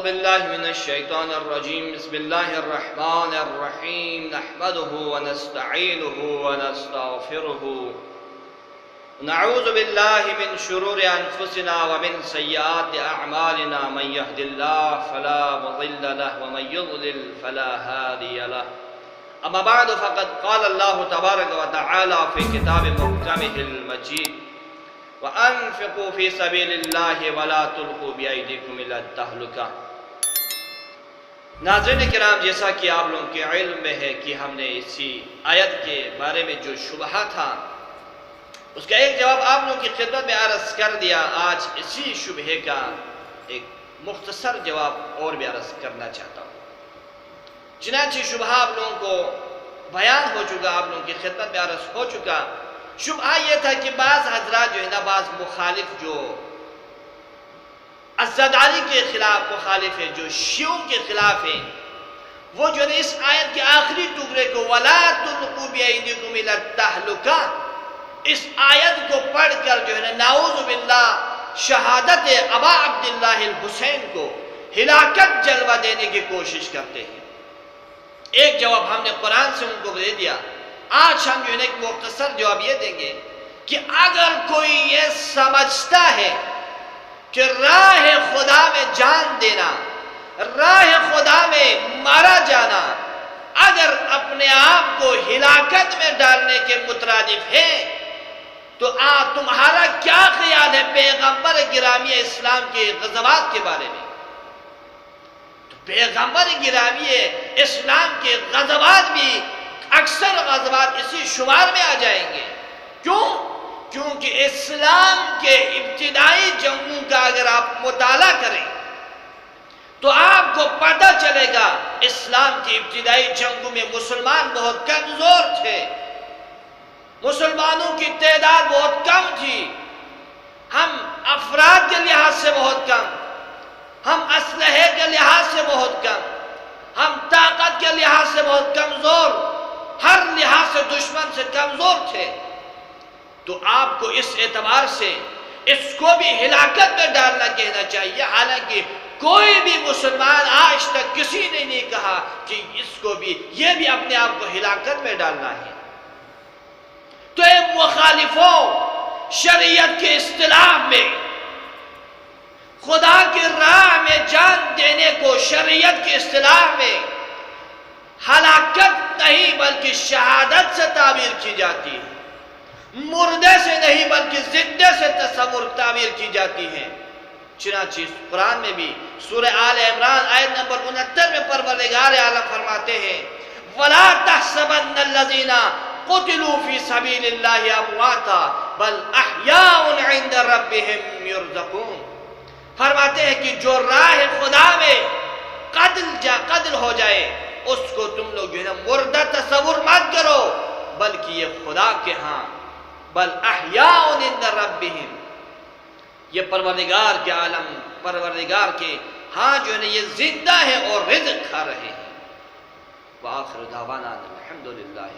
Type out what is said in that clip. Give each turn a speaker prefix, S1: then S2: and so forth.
S1: باللہ من الشیطان الرجیم بسم اللہ الرحمن الرحیم نحمده ونستعینه ونستغفره نعوذ باللہ من شرور انفسنا ومن سیئات اعمالنا من يهد الله فلا مضل له ومن يضلل فلا هادي له اما بعد فقد قال الله تبارک وتعالى في كتاب محكمه المجید وَأَنفِقُوا فِي سَبِيلِ اللَّهِ وَلَا تُلْقُوا بِأَيْدِيكُمْ إِلَى التَّهْلُكَةِ۔ ناظرین کرام، جیسا کہ آپ لوگوں کے علم میں ہے کہ ہم نے اسی آیت کے بارے میں جو شبہہ تھا اس کا ایک جواب آپ لوگوں کی خدمت میں عرض کر دیا۔ آج اسی شبہے کا ایک مختصر جواب اور بھی عرض کرنا چاہتا ہوں۔ چنانچہ شبہہ آپ لوگوں کو بیان ہو چکا، آپ لوگوں کی خدمت میں عرض ہو چکا۔ شبہہ یہ تھا کہ بعض حضرات جو ہے نا، بعض مخالف جو عزاداری کے خلاف مخالف ہیں، جو شیعوں کے خلاف ہیں، وہ جو ہے اس آیت کے آخری ٹکڑے کو وَلَا تُلْقُوا بِأَيْدِيكُمْ إِلَى التَّهْلُكَةِ، اس آیت کو پڑھ کر جو ہے نا نعوذ باللہ شہادت ابا عبداللہ الحسین کو ہلاکت جلوہ دینے کی کوشش کرتے ہیں۔ ایک جواب ہم نے قرآن سے ان کو دے دیا۔ آج ہم جو ہے ایک مختصر جواب یہ دیں گے کہ اگر کوئی یہ سمجھتا ہے کہ راہ خدا میں جان دینا، راہ خدا میں مارا جانا اگر اپنے آپ کو ہلاکت میں ڈالنے کے مترادف ہے، تو تمہارا کیا خیال ہے پیغمبر گرامی اسلام کے غزوات کے بارے میں؟ تو پیغمبر گرامی اسلام کے غزوات بھی اکثر غزوات اسی شمار میں آ جائیں گے۔ کیوں؟ کیونکہ اسلام کے ابتدائی جنگوں کا اگر آپ مطالعہ کریں تو آپ کو پتہ چلے گا اسلام کی ابتدائی جنگوں میں مسلمان بہت کمزور تھے، مسلمانوں کی تعداد بہت کم تھی، ہم افراد کے لحاظ سے بہت کم، ہم اسلحے کے لحاظ سے بہت کم، ہم طاقت کے لحاظ سے بہت کمزور، ہر لحاظ سے دشمن سے کمزور تھے۔ تو آپ کو اس اعتبار سے اس کو بھی ہلاکت میں ڈالنا کہنا چاہیے، حالانکہ کوئی بھی مسلمان آج تک کسی نے نہیں کہا کہ اس کو بھی یہ بھی اپنے آپ کو ہلاکت میں ڈالنا ہے۔ تو اے مخالفوں، شریعت کے اصطلاح میں خدا کی راہ میں جان دینے کو شریعت کے اصطلاح میں ہلاکت نہیں بلکہ شہادت سے تعبیر کی جاتی ہے، مردے سے نہیں بلکہ زندے سے تصور تعبیر کی جاتی ہے۔ چنانچہ قرآن میں بھی سورہ آل عمران آیت نمبر 69 میں پروردگار عالم فرماتے ہیں وَلَا تَحْسَبَنَّ الَّذِينَ قُتِلُوا فِي سَبِيلِ اللَّهِ أَمْوَاتًا بَلْ أَحْيَاءٌ عِندَ رَبِّهِمْ يُرْزَقُونَ، فرماتے ہیں کہ جو راہ خدا میں قتل ہو جائے اس کو تم لوگ جو ہے نا مردہ تصور مت کرو، بلکہ یہ خدا کے ہاں بل احیاء عند ربہم، یہ پروردگار کے عالم پروردگار کے ہاں جو ہے نا یہ زندہ ہے اور رزق کھا رہے ہیں۔ وآخر دعوانا الحمدللہ۔